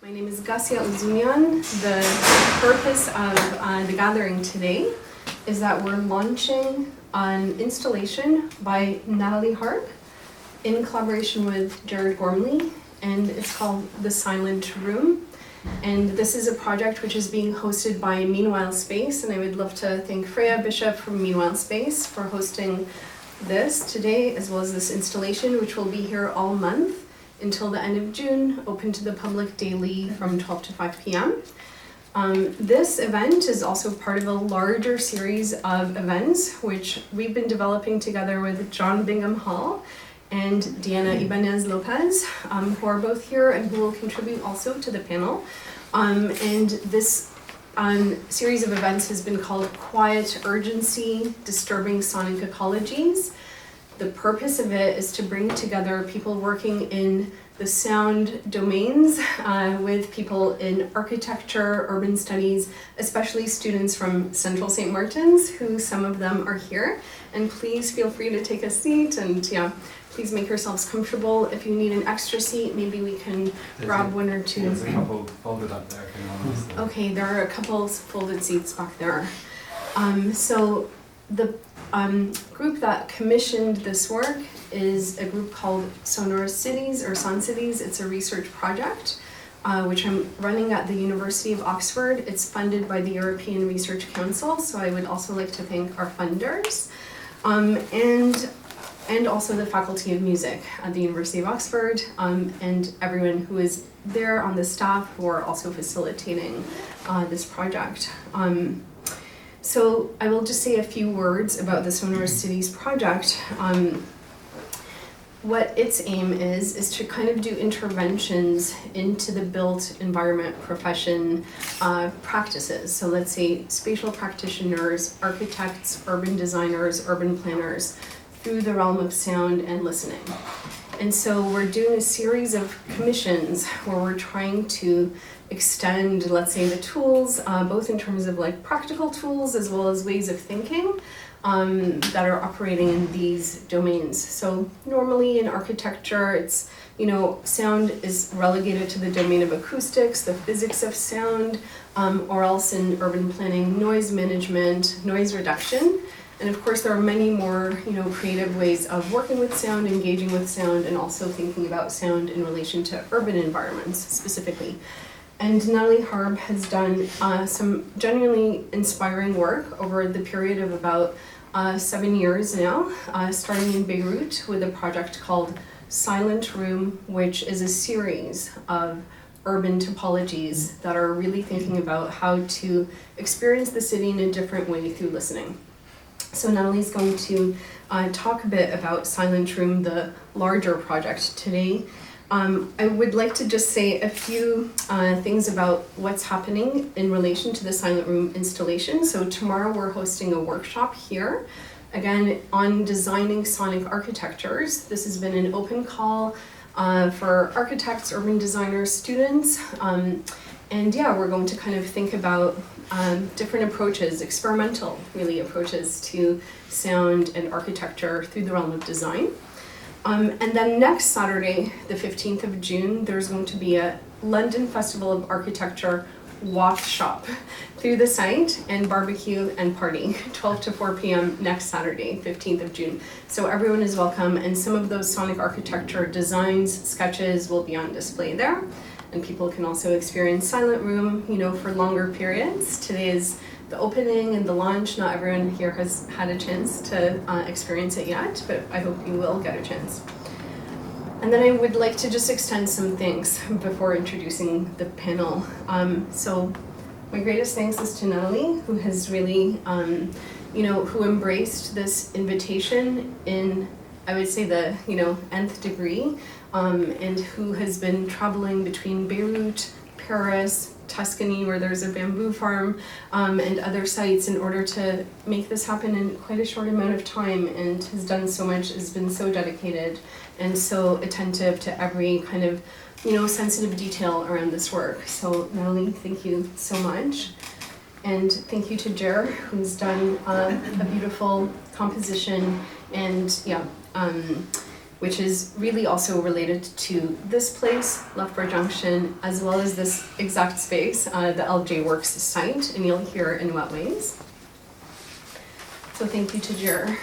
My name is Gascia Ouzounian. The purpose of the gathering today is that we're launching an installation by Nathalie Harb in collaboration with Gerard Gormley, and it's called The Silent Room. And this is a project which is being hosted by Meanwhile Space, and I would love to thank Freya Bishop from Meanwhile Space for hosting this today, as well as this installation, which will be here all month until the end of June, open to the public daily from 12 to 5 p.m. This event is also part of a larger series of events which we've been developing together with Bingham-Hall and Diana Ibáñez-López, who are both here and who will contribute also to the panel. And this series of events has been called Quiet Urgency, Disturbing Sonic Ecologies. The purpose of it is to bring together people working in the sound domains with people in architecture, urban studies, especially students from Central St. Martin's, who some of them are here. And please feel free to take a seat and please make yourselves comfortable. If you need an extra seat, maybe we can grab one or two. There's a couple folded up there. Okay, there are a couple folded seats back there. So the group that commissioned this work is a group called SONCITIES or SONCITIES. It's a research project which I'm running at the University of Oxford. It's funded by the European Research Council, so I would also like to thank our funders and also the Faculty of Music at the University of Oxford and everyone who is there on the staff who are also facilitating this project. So I will just say a few words about the SONCITIES project. What its aim is to kind of do interventions into the built environment profession practices. So let's say spatial practitioners, architects, urban designers, urban planners, through the realm of sound and listening. And so we're doing a series of commissions where we're trying to extend, let's say, the tools, both in terms of like practical tools as well as ways of thinking that are operating in these domains. So normally in architecture, it's, sound is relegated to the domain of acoustics, the physics of sound, or else in urban planning, noise management, noise reduction. And of course, there are many more, creative ways of working with sound, engaging with sound, and also thinking about sound in relation to urban environments specifically. And Nathalie Harb has done some genuinely inspiring work over the period of about 7 years now, starting in Beirut with a project called Silent Room, which is a series of urban topologies that are really thinking about how to experience the city in a different way through listening. So Nathalie's going to talk a bit about Silent Room, the larger project today. I would like to just say a few things about what's happening in relation to the Silent Room installation. So tomorrow we're hosting a workshop here, again, on designing sonic architectures. This has been an open call for architects, urban designers, students. And we're going to kind of think about different approaches, experimental, really, approaches to sound and architecture through the realm of design. And then next Saturday, the 15th of June, there's going to be a London Festival of Architecture walk shop through the site and barbecue and party, 12 to 4 p.m. next Saturday, 15th of June. So everyone is welcome, and some of those sonic architecture designs, sketches will be on display there. And people can also experience Silent Room, for longer periods. Today is the opening and the launch. Not everyone here has had a chance to experience it yet, but I hope you will get a chance. And then I would like to just extend some thanks before introducing the panel. So my greatest thanks is to Nathalie, who has really, who embraced this invitation in, I would say, the, nth degree. And who has been traveling between Beirut, Paris, Tuscany, where there's a bamboo farm, and other sites in order to make this happen in quite a short amount of time, and has done so much, has been so dedicated and so attentive to every kind of, sensitive detail around this work. So Nathalie, thank you so much. And thank you to Jer, who's done a beautiful composition and which is really also related to this place, Loughborough Junction, as well as this exact space, the LJ Works site, and you'll hear in what ways. So thank you to Ger.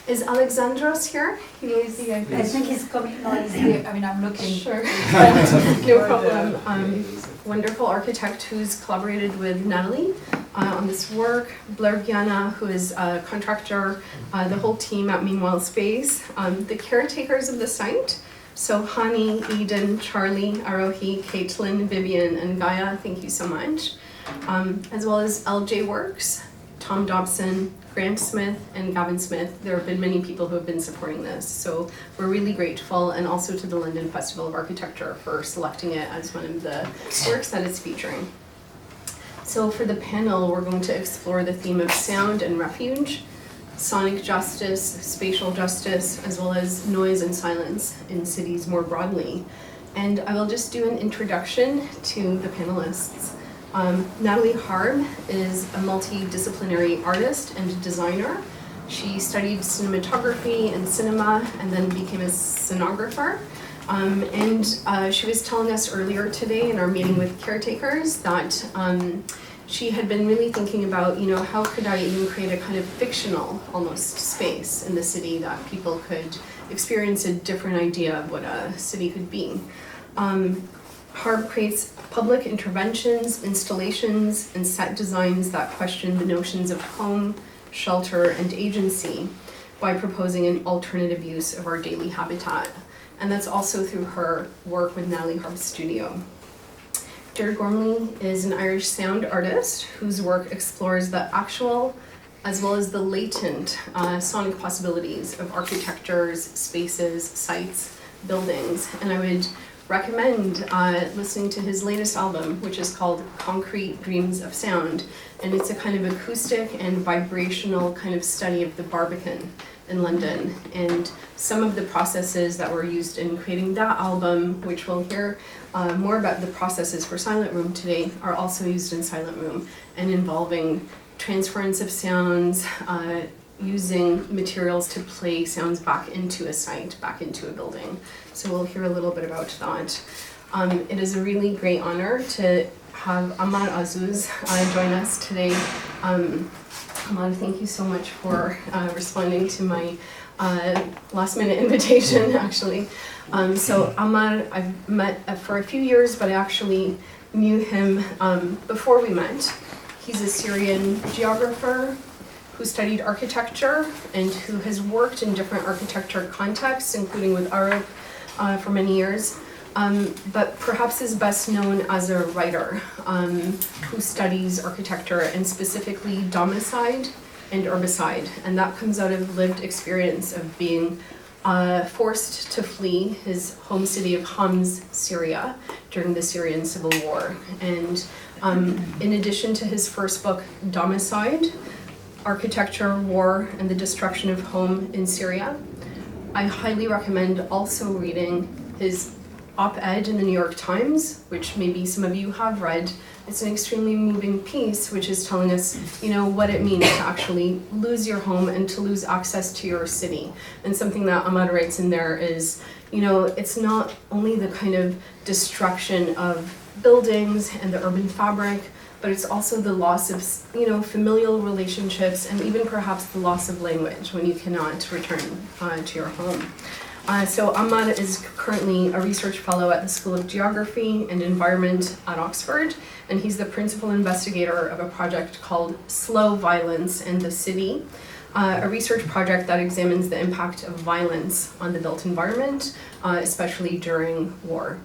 Is Alexandros here? I think he's coming. No, he's here. I mean, I'm looking. Sure. No problem. Wonderful architect who's collaborated with Nathalie on this work. Blair Gianna, who is a contractor, the whole team at Meanwhile Space, the caretakers of the site. So Hani, Eden, Charlie, Arohi, Caitlin, Vivian, and Gaia, thank you so much. As well as LJ Works, Tom Dobson, Grant Smith, and Gavin Smith. There have been many people who have been supporting this, so we're really grateful, and also to the London Festival of Architecture for selecting it as one of the works that it's featuring. So for the panel, we're going to explore the theme of sound and refuge, sonic justice, spatial justice, as well as noise and silence in cities more broadly. And I will just do an introduction to the panelists. Nathalie Harb is a multidisciplinary artist and designer. She studied cinematography and cinema and then became a scenographer. She was telling us earlier today in our meeting with caretakers that she had been really thinking about, how could I even create a kind of fictional almost space in the city that people could experience a different idea of what a city could be. Harb creates public interventions, installations, and set designs that question the notions of home, shelter, and agency by proposing an alternative use of our daily habitat. And that's also through her work with Nathalie Harb's studio. Gerard Gormley is an Irish sound artist whose work explores the actual as well as the latent sonic possibilities of architectures, spaces, sites, buildings. And I would recommend listening to his latest album, which is called Concrete Dreams of Sound. And it's a kind of acoustic and vibrational kind of study of the Barbican in London. And some of the processes that were used in creating that album, which we'll hear more about the processes for Silent Room today, are also used in Silent Room and involving transference of sounds, using materials to play sounds back into a site, back into a building. So we'll hear a little bit about that. It is a really great honor to have Ammar Azzouz join us today. Ammar, thank you so much for responding to my last minute invitation, actually. So Ammar, I've met for a few years, but I actually knew him before we met. He's a Syrian geographer who studied architecture and who has worked in different architecture contexts, including with Arab for many years, but perhaps is best known as a writer who studies architecture and specifically domicide and urbicide, and that comes out of lived experience of being forced to flee his home city of Homs, Syria, during the Syrian civil war. And in addition to his first book, Domicide, Architecture, War, and the Destruction of Home in Syria, I highly recommend also reading his op-ed in the New York Times, which maybe some of you have read. It's an extremely moving piece, which is telling us, what it means to actually lose your home and to lose access to your city. And something that Ammar writes in there is, it's not only the kind of destruction of buildings and the urban fabric, but it's also the loss of, familial relationships and even perhaps the loss of language when you cannot return to your home. So Ammar is currently a research fellow at the School of Geography and Environment at Oxford, and he's the principal investigator of a project called Slow Violence in the City, a research project that examines the impact of violence on the built environment, especially during war.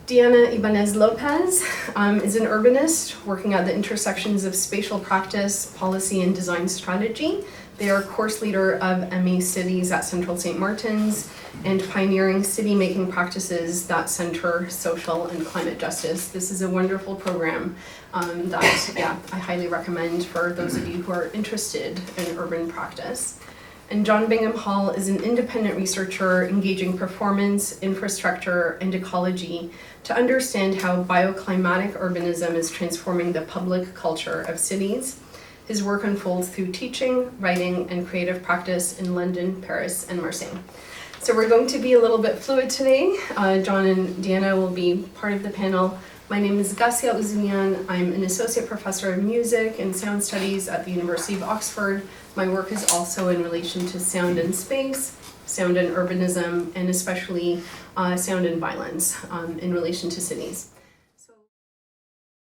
Diana Ibáñez-López is an urbanist working at the intersections of spatial practice, policy, and design strategy. They are course leader of MA Cities at Central St. Martin's and pioneering city-making practices that center social and climate justice. This is a wonderful program that I highly recommend for those of you who are interested in urban practice. And John Bingham-Hall is an independent researcher engaging performance, infrastructure, and ecology to understand how bioclimatic urbanism is transforming the public culture of cities. His work unfolds through teaching, writing, and creative practice in London, Paris, and Marseille. So we're going to be a little bit fluid today. John and Diana will be part of the panel. My name is Gascia Ouzounian. I'm an associate professor of music and sound studies at the University of Oxford. My work is also in relation to sound and space, sound and urbanism, and especially sound and violence in relation to cities.